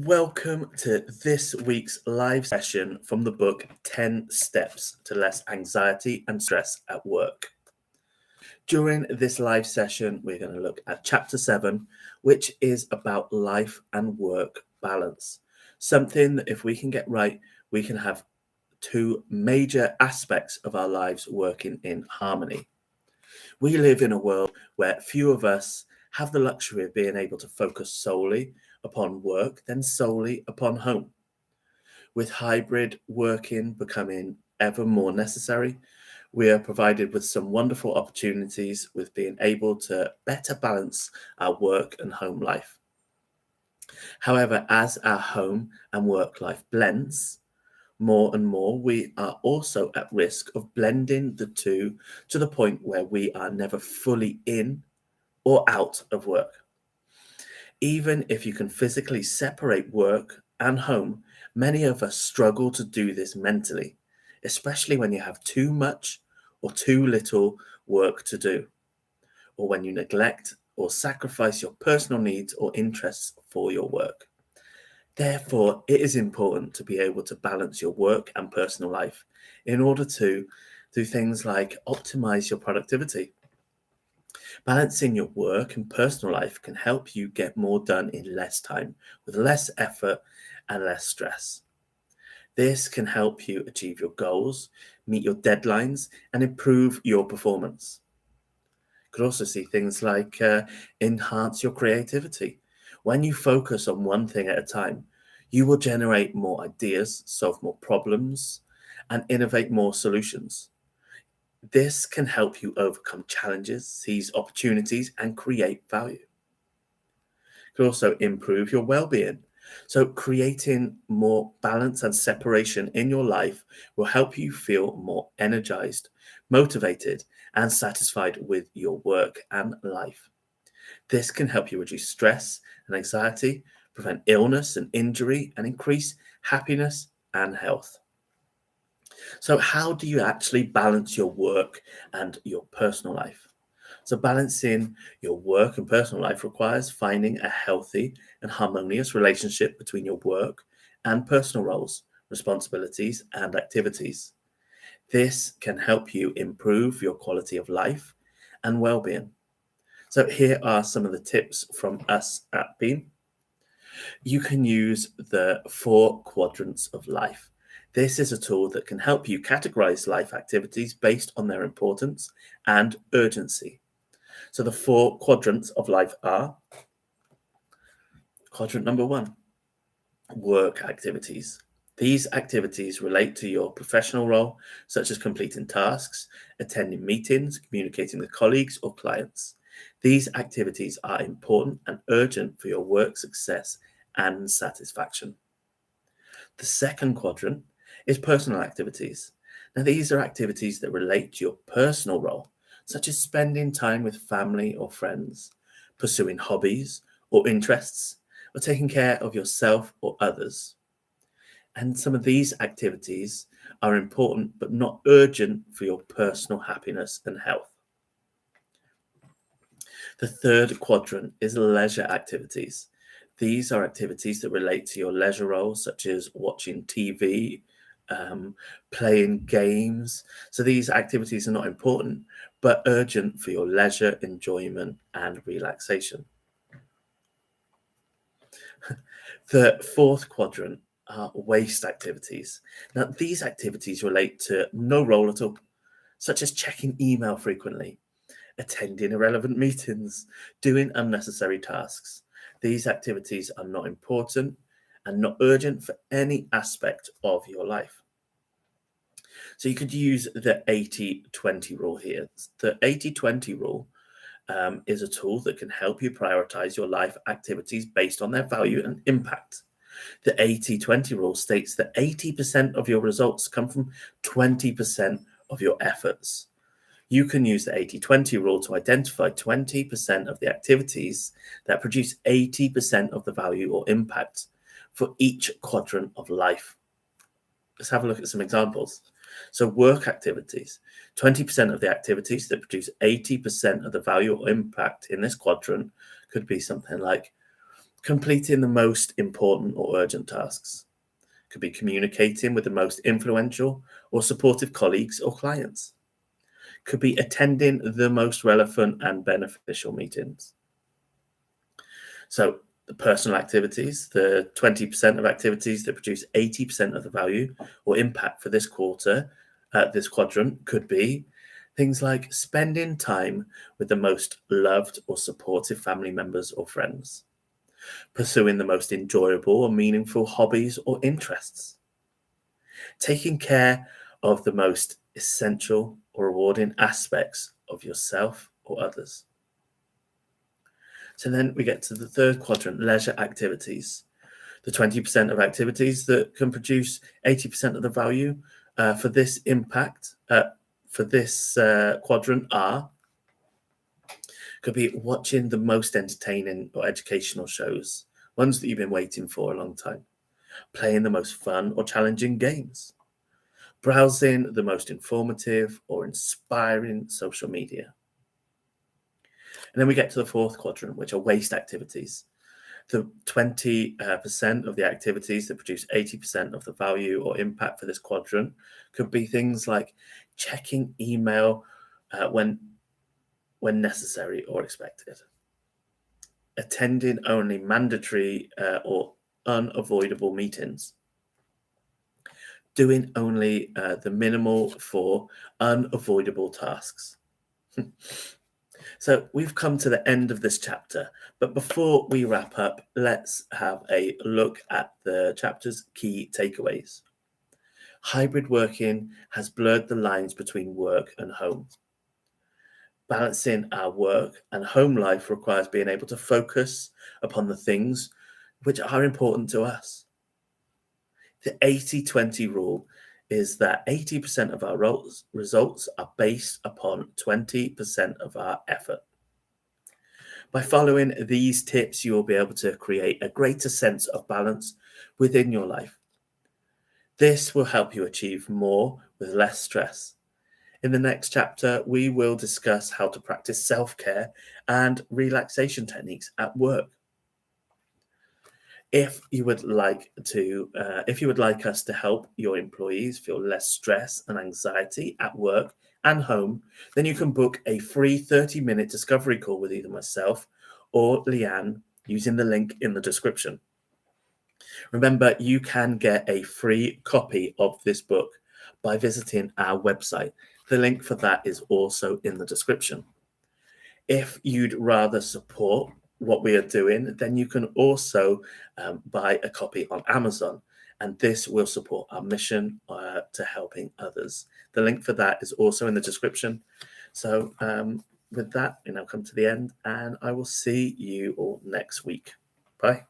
Welcome to this week's live session from the book 10 Steps to Less Anxiety and Stress at Work. During this live session, we're going to look at chapter 7, which is about life and work balance. Something that if we can get right, we can have two major aspects of our lives working in harmony. We live in a world where few of us have the luxury of being able to focus solely upon work, then solely upon home. With hybrid working becoming ever more necessary, we are provided with some wonderful opportunities with being able to better balance our work and home life. However, as our home and work life blends, more and more, we are also at risk of blending the two to the point where we are never fully in or out of work. Even if you can physically separate work and home, many of us struggle to do this mentally, especially when you have too much or too little work to do, or when you neglect or sacrifice your personal needs or interests for your work. Therefore, it is important to be able to balance your work and personal life in order to do things like optimize your productivity. Balancing your work and personal life can help you get more done in less time, with less effort and less stress. This can help you achieve your goals, meet your deadlines, and improve your performance. You could also see things like enhance your creativity. When you focus on one thing at a time, you will generate more ideas, solve more problems, and innovate more solutions. This can help you overcome challenges, seize opportunities, and create value. It can also improve your well-being. So creating more balance and separation in your life will help you feel more energized, motivated, and satisfied with your work and life. This can help you reduce stress and anxiety, prevent illness and injury, and increase happiness and health. So, how do you actually balance your work and your personal life? So, balancing your work and personal life requires finding a healthy and harmonious relationship between your work and personal roles, responsibilities, and activities. This can help you improve your quality of life and well being. So, here are some of the tips from us at Beam. You can use the 4 quadrants of life. This is a tool that can help you categorize life activities based on their importance and urgency. So the 4 quadrants of life are quadrant number 1, work activities. These activities relate to your professional role, such as completing tasks, attending meetings, communicating with colleagues or clients. These activities are important and urgent for your work success and satisfaction. The second quadrant is personal activities. Now, these are activities that relate to your personal role, such as spending time with family or friends, pursuing hobbies or interests, or taking care of yourself or others. And some of these activities are important but not urgent for your personal happiness and health. The third quadrant is leisure activities. These are activities that relate to your leisure role, such as watching TV, playing games. So these activities are not important, but urgent for your leisure, enjoyment, and relaxation. The fourth quadrant are waste activities. Now, these activities relate to no role at all, such as checking email frequently, attending irrelevant meetings, doing unnecessary tasks. These activities are not important and not urgent for any aspect of your life. So you could use the 80-20 rule here. The 80-20 rule is a tool that can help you prioritize your life activities based on their value and impact. The 80-20 rule states that 80% of your results come from 20% of your efforts. You can use the 80-20 rule to identify 20% of the activities that produce 80% of the value or impact for each quadrant of life. Let's have a look at some examples. So work activities, 20% of the activities that produce 80% of the value or impact in this quadrant could be something like completing the most important or urgent tasks. Could be communicating with the most influential or supportive colleagues or clients. Could be attending the most relevant and beneficial meetings. So the personal activities, the 20% of activities that produce 80% of the value or impact for this quarter, this quadrant could be things like spending time with the most loved or supportive family members or friends, pursuing the most enjoyable or meaningful hobbies or interests, taking care of the most essential or rewarding aspects of yourself or others. So then we get to the third quadrant, leisure activities. The 20% of activities that can produce 80% of the value for this impact, for this quadrant are, could be watching the most entertaining or educational shows, ones that you've been waiting for a long time, playing the most fun or challenging games, browsing the most informative or inspiring social media. And then we get to the fourth quadrant, which are waste activities. The 20% of the activities that produce 80% of the value or impact for this quadrant could be things like checking email when necessary or expected, attending only mandatory or unavoidable meetings, doing only the minimal for unavoidable tasks. So we've come to the end of this chapter, but before we wrap up, let's have a look at the chapter's key takeaways. Hybrid working has blurred the lines between work and home. Balancing our work and home life requires being able to focus upon the things which are important to us. The 80-20 rule is that 80% of our results are based upon 20% of our effort. By following these tips, you will be able to create a greater sense of balance within your life. This will help you achieve more with less stress. In the next chapter, we will discuss how to practice self-care and relaxation techniques at work. If you would like us to help your employees feel less stress and anxiety at work and home, then you can book a free 30-minute discovery call with either myself or Lianne using the link in the description. Remember, you can get a free copy of this book by visiting our website. The link for that is also in the description. If you'd rather support what we are doing, then you can also buy a copy on Amazon, and this will support our mission to helping others. The link for that is also in the description. So with that, we now come to the end, and I will see you all next week. Bye.